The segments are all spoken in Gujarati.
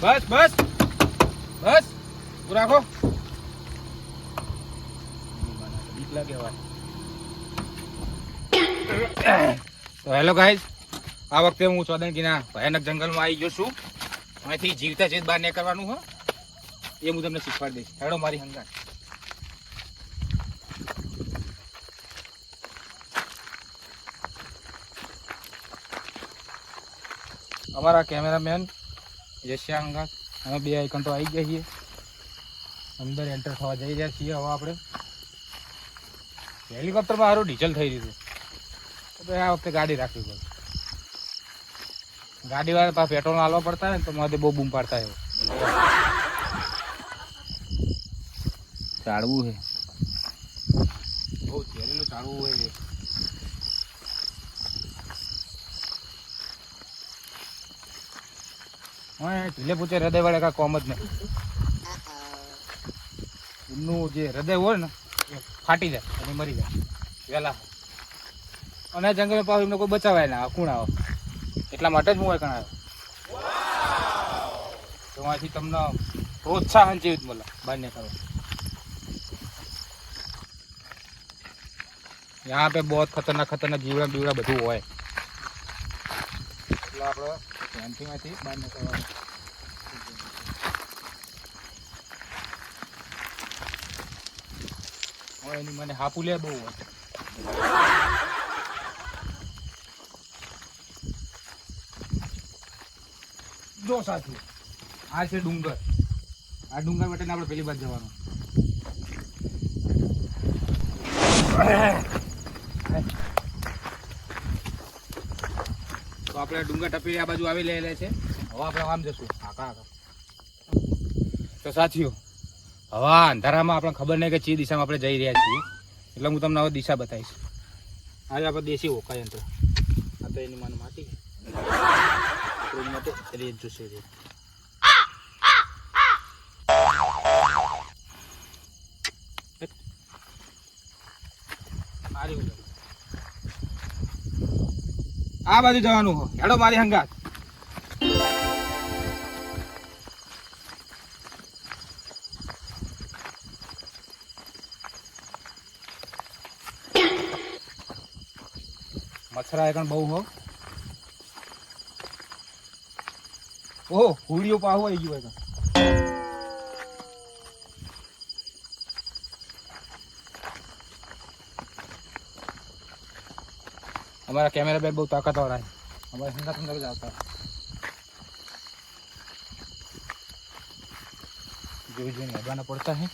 બસ બસ બસ તું રાખો. બીક લાગે હવે. તો હેલો ગાઈઝ, આ વખતે હું સોદનકીના ભયાનક જંગલમાં આવી ગયો છું. અહીંથી જીવતા જીત બહાર નીકળવાનું હો એ હું તમને શીખવાડી દઈશ. હેડો મારી હંગાત. અમારા કેમેરામેન યશ્યા હંગાત અમે બે આઈકન તો આવી ગયા છીએ. અંદર એન્ટર થવા જઈ રહ્યા છીએ. હવે આપણે હેલિકોપ્ટરમાં સારું ડીઝલ થઈ રહ્યું તો આ વખતે ગાડી રાખવી પડે. ગાડી વાળા પાસે પેટ્રોલ હાલવા પડતા હોય ને તો મારે બહુ બૂમ પાડતા હોય. ચાળવું છે બહુ ઝેરીલું ચાળવું હોય. હા ઢીલે પૂછે હૃદય વાળે કાંઈ કોમ જ નહીં. એમનું જે હૃદય હોય ને એ ફાટી જાય અને મરી જાય વહેલા. અને જંગલમાં પાછું એમને કોઈ બચાવાય ના કોણ આવે એટલા માટે જ હું અહીં આવ્યો. તો અહીંથી તમને પ્રોત્સાહન જેવી જ મળે બહાર નીકળવા. यहाँ पे बहुत खतरनाक जीवड़ा बीवड़ा બધું હોય એટલે આપણે ધ્યાનથી બહાર નીકળવાનું. હવે એની મને હાપુ લે બહુ હોય. જો સાચું આ છે ડુંગર. આ ડુંગર માટે આપણે પેલી બાજુ જવાનું. તો આપણે ડુંગર ટપી આ બાજુ આવી લે છે. હવે આપણે આમ જશું આખા. તો સાથીઓ હવે અંધારામાં આપણને ખબર નહીં કે ચી દિશામાં આપણે જઈ રહ્યા છીએ એટલે હું તમને હવે દિશા બતાવીશ. આજે આપણે દેશી હોકા યંત્ર. આ તો એની માન માટી માટે રેત જોશે રેત. આ બાજુ જવાનું હો. હેડો મારી હંગાત. મચ્છરા એકણ બહુ હો. ઓહો હુડીઓ પાહુ આવી ગયો એકણ. हमारा कैमरा बैग बहुत ताकत वाला है. हमारे संग अंदर जाता है जो लगाना पड़ता है.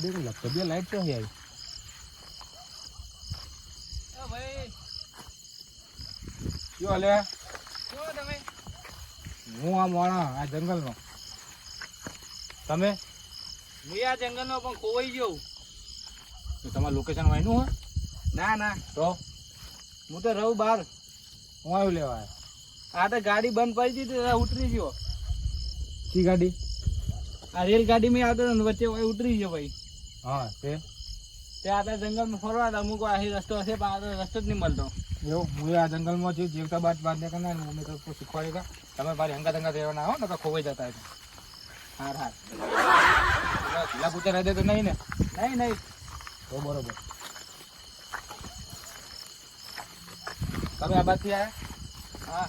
देखो लगता भी लाइट क्यों है भाई क्यों हले क्यों તમે હું આ મોણા આ જંગલનો. તમે હું આ જંગલનો પણ ખોવાઈ ગયો. તો તમારું લોકેશન વાયનું હે? ના ના તો હું તો રહું બહાર. હું આવ્યું લેવા આવ્યો. આ તો ગાડી બંધ પડી દીધી ઉતરી ગયો. શી ગાડી? આ રેલ ગાડી માં આવતો ને વચ્ચે ઉતરી ગયો ભાઈ. હા તે આપણે જંગલમાં ફરવા હતા. અમુક આ રસ્તો હશે પણ આ તો રસ્તો જ નહીં મળતો. એવું હું આ જંગલમાં છું. જીવતા બાદ નીકળના ને મેં તો શીખવાડેગા. તમે મારી હંગાત રહેવાના હો ને તો ખોવાઈ જતા હોય. હાર હાર ઢીલા પૂછા રહે તો નહીં ને? નહીં નહીં તો બરોબર. તમે આ બાજથી આવ્યા? હા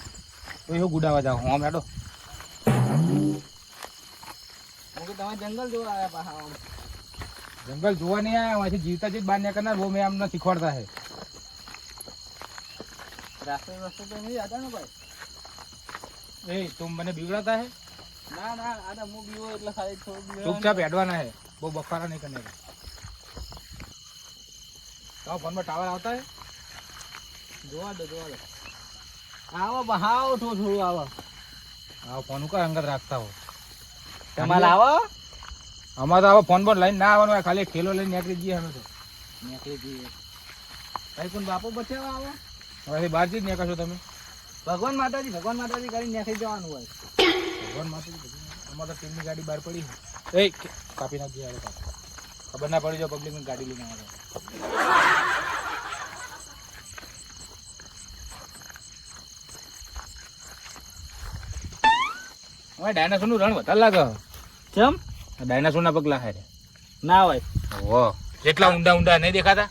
તો એવું ગુડાવા જાઓ. હું આમ હેડો. તમે જંગલ જોવા આવ્યા પાછા? जंगल જોવા નહીં આયા. वैसे जीवता जीत बाहर निकलना वो मैं हमने सिखवाड़ता है. रास्ते तो नहीं आता ना भाई. ए तुम मैंने बिगड़ाता है? ना ना आधा मुंह भी हो એટલે ખાલી થોડું ચૂપચાપ હેડવાના है. वो बखारा नहीं करने का. तो फोन में टावर आता है? જોવા દો આવો બહાવ થોડું આવો. આ ફોન કા અંગત રાખતા હો. તમારે આવો? અમારે તો આવો ફોન પર લઈને ના આવવાનું. ખાલી ઠેલો લઈને નીકળી જઈએ. અમે તો નીકળી જઈએ. ભાઈ કોણ બાપો બચાવવા આવો? હવે બહારથી જ નીકળશો તમે? ભગવાન માતાજી કરીને નીકળી જવાનું હોય. ભગવાન માતાજી અમારે તો ટીમની ગાડી બહાર પડી છે. એ કાપી નાખી યાર, ખબર ના પડી જો પબ્લિકની ગાડી લઈને આવે. હવે ડાયનાસોર નું રણ વધારે લાગે. ચમ ડાયનાસોર ના પગલા હે ના હોય. ઓહો, જેટલા ઊંડા ઊંડા નહીં દેખાતા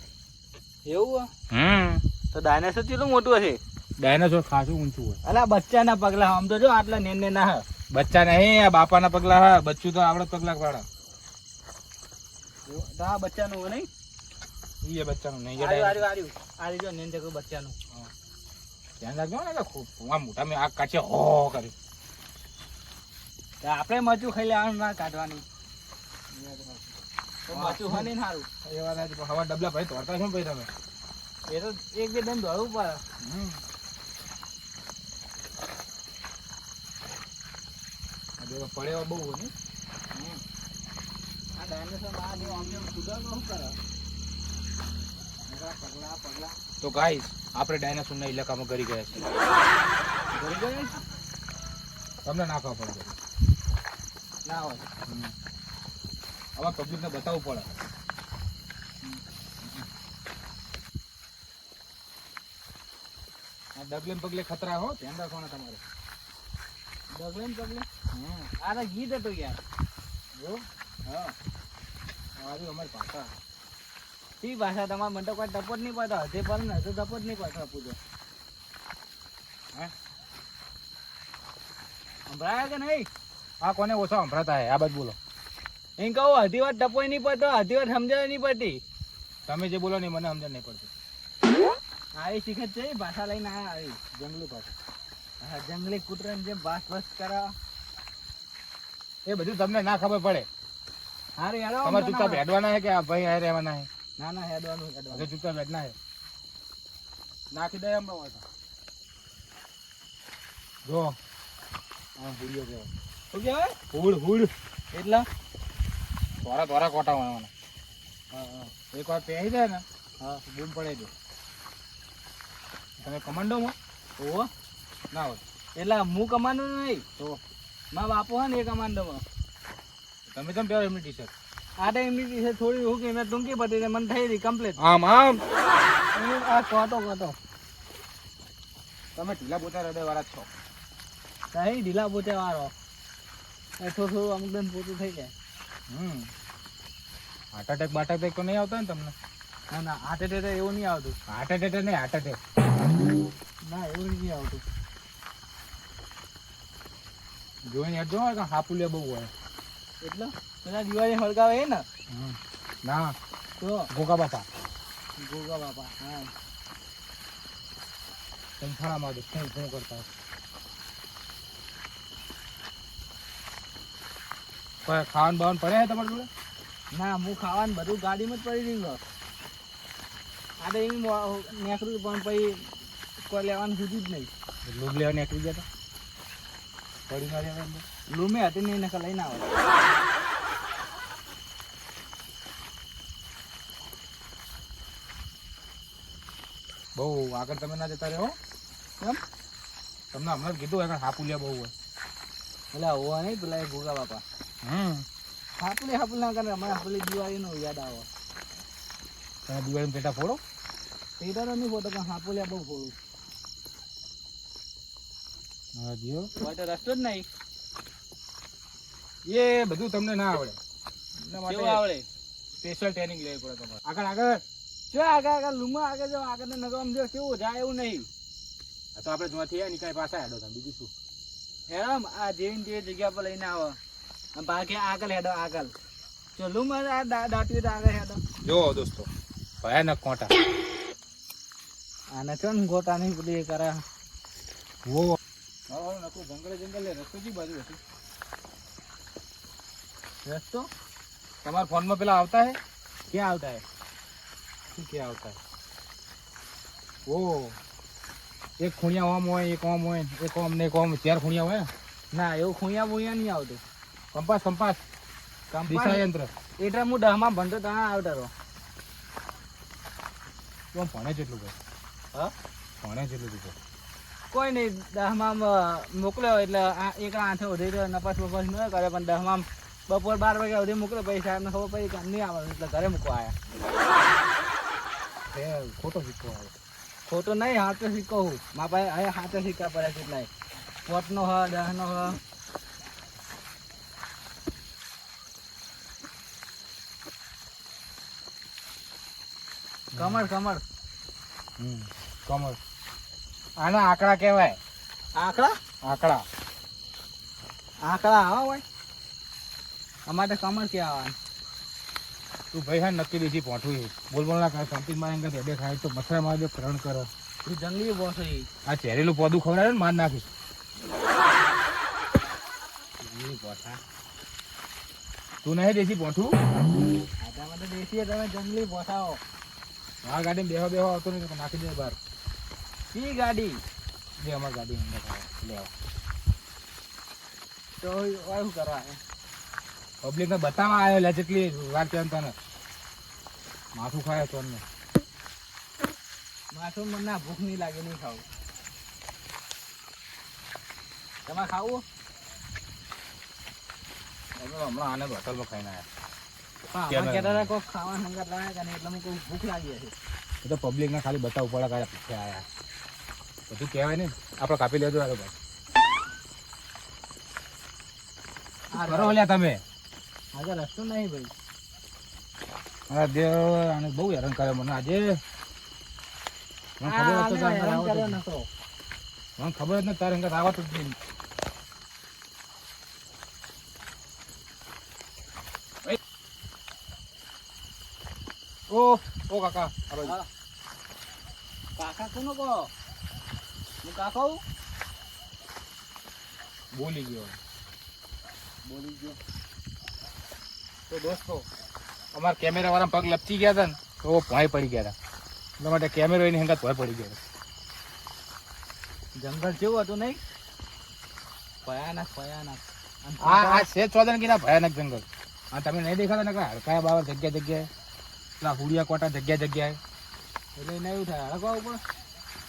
એવું હમ તો ડાયનાસોર કેટલું મોટું હશે? ડાયનાસોર ખાસું ઊંચું હોય. અલા બચ્ચાના પગલા આમ તો જો આટલા નેને ના હે. બચ્ચા નહીં, આ બાપાના પગલા હા. બચ્ચું તો આવડે પગલા વાળા. તો આ બચ્ચાનું હોય નહીં? એ બચ્ચાનું નહીં. આરી જો નેન જગો બચ્ચાનું. ધ્યાન રાખજો ને, ખૂબ આ મોટા મેં આગ કાઢશે હો કરી. આપણે મરચું ખાઈ લેવાનું, ના કાઢવાની. તો મરચું હોય નહીં સારું. એ વાત સાચી, પણ હવા ડબલા ભાઈ તોડતા શું ભાઈ તમે? એ તો એક બે દમ દોડવું પડે. પડે એવા બહુ હોય ને. આ ડાયનાસોર આ જે આમ જેમ કૂદવાનું શું કરે? પગલા તો ગાઈસ, આપણે ડાયનાસોર ના ઇલાકામાં કરી ગયા છીએ. ઘરે ગયા છે? તમને નાખવા પડે ના હોય. હવે પબ્લિક ને બતાવવું પડે. આ ડગલે ને પગલે ખતરા હો, ધ્યાન રાખવાના તમારે. ડગલે ને પગલે આ તો ગીત હતું યાર. જો હા, આવી અમારી ભાષા. શી ભાષા તમારે? મને તો કોઈ ટપોટ નહીં પડતો. હજે પર ને હજુ ટપોટ નહીં પડતો. પૂજો હે સંભળાયા કે નહીં? આ કોને ઓછા સંભળાતા હે? આ બાજુ બોલો. એમ કહું હજી વાર ટપોય નહીં પડતો, હજી વાર સમજાય નહીં પડતી. તમે જે બોલો ને મને સમજણ નહીં પડતી. આવી શીખત છે ભાષા લઈને આયા. આવી જંગલી ભાષા. હા, જંગલી કૂતરાને જેમ ભાસ ભાસ કરે. એ બધું તમને ના ખબર પડે. હારું યાર, તમારે ચૂપચાપ હેડવાના હે કે આ ભાઈ હારે રહેવાના હે? ના ના હેડવાનું હવે ચૂપચાપ હેડના હે. નાખી દે એમ બાબા. જો હા, હુડિયો કહેવાય. શું કહેવાય? હુડ હુડ એટલા થોડા થોડા કોટા વાળવાના. હા હા, એક વાર પહેરી જાય ને હા બૂમ પડે દે. તમે કમાન્ડોમાં ઓહો ના હોય એટલે હું કમાન્ડો નહીં તો મારા બાપુ હે ને એ કમાન્ડોમાં. તમે કેમ પહેરો એમની ટી શર્ટ? આ તો એમની વિશે થોડી હું કે મેં ટૂંકી પડી ને મને થઈ રહી કમ્પ્લીટ. આમ આમ આ કોતો કોતો તમે ઢીલા પોતા હૃદય વાળા છો. કઈ ઢીલા પોતે વાળો થોડું થોડું અમુક દન પોતું થઈ જાય. હાર્ટ એટેક બાર્ટ એટેક તો નહીં આવતા ને તમને? ના ના હાર્ટ એટેક એવું નહીં આવતું. હાર્ટ એટેક નહીં, હાર્ટ એટેક ના એવું નહીં આવતું. જોઈને હેડ જો કે હાપુલિયા બહુ હોય. એટલે પેલા દિવાળી હળગાવે એ ને? ના તો ગોગા બાપા ગોગા બાપા હા સંથાણામાં શું શું કરતા કોઈ ખાવાનું બાવાનું પડે છે તમારી જોડે? ના હું ખાવાનું બધું ગાડીમાં જ પડી રહ્યું. આ તો એમ નીકળ્યું પણ પછી કોઈ લેવાનું સુધી જ નહીં. લૂમ લેવા નીકળી ગયા હતા પડી ના રહ્યા લૂમે હતી ને એને લઈને આવે. બહુ આગળ તમે ના જતા રહો. કેમ? તમને હમણાં જ કીધું આગળ હાપુલિયા બહુ હોય. પેલા હોવા નહીં પેલા એ ગોગા બાપા હાપુલી ના કરે. અમારે હાપુલી દિવાળીનું યાદ આવે. તમે દિવાળીમાં પેટા ફોડો? પેટા તો નહીં ફોટો પણ હાપુલિયા બહુ ફોડું. હા જીઓ હોય તો રસ્તો જ નહીં. એ બધું તમને ના આવડે. એના માટે કેવું આવડે? સ્પેશિયલ ટ્રેનિંગ લેવી પડે તમારે. આગળ આગળ જો આગળ લૂમા આગળ જો આગળ ને નગર જો કેવું જાય એવું નહીં. આ તો આપણે જોવાથી આ નીકળે પાછા હેડો તમે બીજું શું? હેરામ આ જેવી જે જગ્યા પર લઈને આવે બાકી આગળ હેડો આગળ. જો લૂમા આ દાટ્યું તો આગળ હેડો. જો દોસ્તો ભયાનક કોટા. આને કોણ ગોટા નહીં પેલી કરે. વો નકરું જંગલે જંગલે રસ્તો કઈ બાજુ હતી? રસ્તો તમારા ફોનમાં પેલા આવતા હે? ક્યાં આવતા હે? શું ક્યાં આવતા હે? ઓ એક ખૂણિયા ઓમ હોય, એક ઓમ હોય, એક ઓમ ને એક ઓમ, 4 ખૂણિયા હોય. ના એવું ખૂણિયા બુણિયા નહીં આવતું. કંપાસ કંપાસ દિશા યંત્ર. એટલે હું 10માં ભણતો ત્યાં આવતા રહો. તું ભણે જેટલું ભાઈ? હા કોણે જેટલું દીધું? કોઈ નહીં, 10માં મોકલ્યો એટલે એકલા આઠે ઉધી રહ્યો, નપાસ બપાસ ન કરે, પણ 10માં બપોર 12 વાગ્યા સુધી મોકલ્યો. પછી સાહેબને ખબર પડી કે નહીં આવવાનું, એટલે ઘરે મૂકવા આવ્યા. ખોટો સિક્કો આવે. ખોટો નહીં, હાથે સિક્કો હું મારા પાસે હવે હાથે સિક્કા પડ્યા કેટલાય, 5 નો હ, 10 નો હ. કમળ કમળ કમળ. આના આંકડા કહેવાય. આંકડા આંકડા. આંકડા હા હોય, અમારે કમળ કહેવાય. તું ભાઈ હા નક્કી દેશી પહોંચવું છે. બોલ બોલ ના કર, શાંતિ માં હેડે ખાય તો મથરા માં જો કરણ કરો. એ જંગલી બોસ છે. આ ચેરેલું પોદું ખવડાવે ને માર નાખીશ. તું નહીં દેશી પહોંચવું? આમાં તો દેશી તમે જંગલી બોસાઓ. આ ગાડી બેહો બેહો આવતો નહીં તો નાખી દે બહાર. ઈ ગાડી જે અમારી ગાડી અંદર લેવા તો શું કરવા પબ્લિક ને બતાવવા આવ્યો લે જેટલી વાત કેમ તને માથું ખાય તો ને માથું મને ના ભૂખ નહીં લાગે, નહીં ખાવું. તમારે ખાવું? હમણાં આને હોટલમાં ખાઈને આવ્યા. પણ કહેતા હતા કોઈ ખાવાનું સંગાત લાવે કે નહીં, એટલે મને કોઈ ભૂખ લાગી હશે. એ તો પબ્લિક ને ખાલી બતાવવું પડે કાલે પીછે આવ્યા બધું કહેવાય ને. આપણે કાપી લેજો આ ભાઈ. કરો લ્યા તમે. આજે રસ્તો નહીં ભાઈ. હા દેવ આને બહુ હેરાન કરે મને આજે. મને ખબર હતો તારે હેરાન કર્યો આવતો નતો. મને ખબર જ ને તારે અંગત આવતું જ નહીં. ઓ ઓ કાકા આ બાજુ. કાકા કોનો કહો? હું કાકો બોલી ગયો. બોલી ગયો. તો દોસ્તો અમારા કેમેરા વાળા પગ લપચી ગયા હતા ને તો ભોંય પડી ગયા હતા. એટલા માટે કેમેરો એની હંગાત ભોંય પડી ગયા. જંગલ જેવું હતું નહીં? ભયાનક ભયાનક. આ છે ચોદનગીના ભયાનક જંગલ. આ તમે નહીં દેખાતા ને હડકાયા બાવર જગ્યા જગ્યાએ, પેલા હુડિયા કોટા જગ્યા જગ્યાએ. એટલે નહીં એવું થાય, હડકવા ઉપર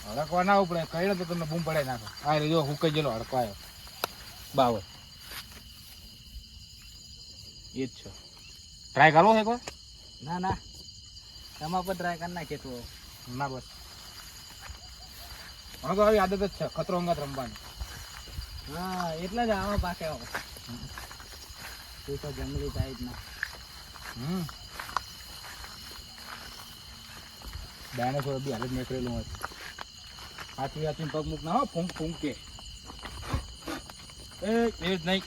હડકવા ના ઉપડે કઈ તો તમને બૂમ પડાઈ નાખો. આ રીજો હુકાઈ ગયેલો હડકાયો બાવર. એ જ છે. ટ્રાય કરવો છે એકવાર? ના ના, તમારા પર ટ્રાય કરી નાખીએ તો. ના બસ મને તો આવી આદત જ છે ખતરો અંગાત રમવાની. હા એટલે જ આવો પાકે આવો. તું તો જંગલી ટાઈપ ના. ડાયનાસોર બી હાલત નીકળેલું હોય. હાથી હાથી પગ મૂક ના હો ફૂંક ફૂંક કે. એ જ નહીં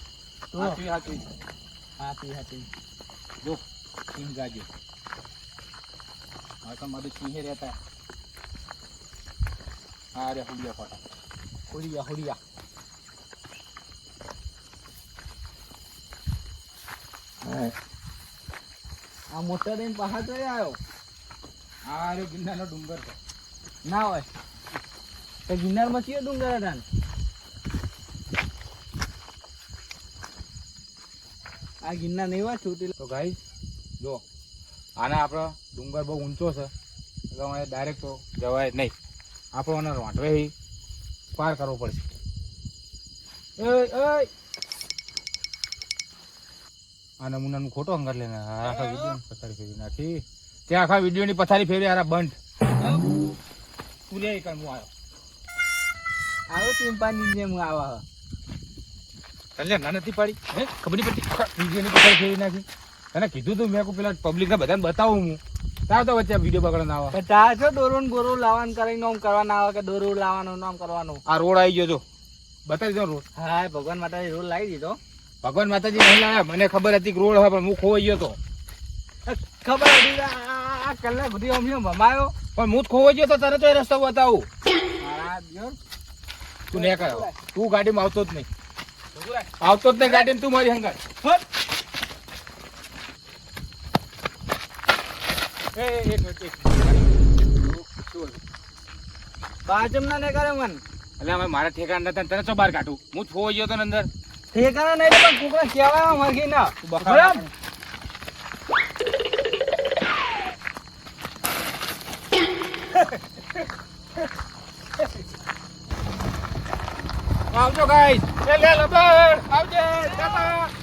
તો હાથી હાથી હાથી હાથી જો સિંહ ગાજે. હા તો મારું સિંહે રહેતા. હા રે હુડિયા કોટા હુડિયા હુડિયા. આ મોટા દઈને પહાડ તો આવ્યો. આ રે ગિરનારનો ડુંગર છે. ના હોય તો ગિરનારમાં કયો ડુંગર હતા ને? આ ગિરનાર નહીં હોય છૂટી. તો ગાઈ જો આના આપણો ડુંગર બહુ ઊંચો છે એટલે અમારે ડાયરેક્ટ તો જવાય નહીં. આપણો આને રોંટવે પાર કરવો પડશે. આ નમૂનાનું ખોટો અંગર લઈને આખા વિડીયોની પથારી ફેરવી નાખી. ત્યાં આખા વિડીયોની પથારી ફેરવી હારા બંધ. તું લે કર હું આવ્યો. આવો ચિંપાંજી જેમ આવા. તને ના નથી પાડી હે ખબર નહીં પડતી. વિડીયોની પથારી ફેરવી નાખી. તને કીધું તું મેં પેલા પબ્લિકને બધાને બતાવું હું. તાર તો વચ્ચે વિડીયો બગડે ના આવે. તાર છો દોરું બોરું લાવવાનું કરીને આમ કરવાના આવે કે દોરું લાવવાનું નામ કરવાનું. આ રોડ આવી ગયો જો બતાવી દો રોડ. હા ભગવાન માતાજી રોડ લાવી દીધો. ભગવાન માતાજી નહીં લાવ્યા. મને ખબર હતી કે રોડ હોય પણ હું ખોવાઈ ગયો તો. ખબર હતી આ કલાક બધી અમને ભમાયો પણ હું જ ખોવાઈ ગયો તો તને તો એ રસ્તો બતાવું. મારા દિયોર તું ને કર તું ગાડીમાં આવતો જ નહીં. આવતો જ નહીં ગાડીમાં તું મારી હંગાત. બાજુમાં ના કરે મન. એટલે અમે મારા ઠેકાણા નતા તને ચો બહાર કાઢું. હું જ ખોવાઈ ગયો તો ને અંદર. ઠેકાણા નહીં પણ કુકડા કેવાય મરઘી ના બરાબર. આવજો ગાઈસ. લે લે લબર આવજે ટાટા.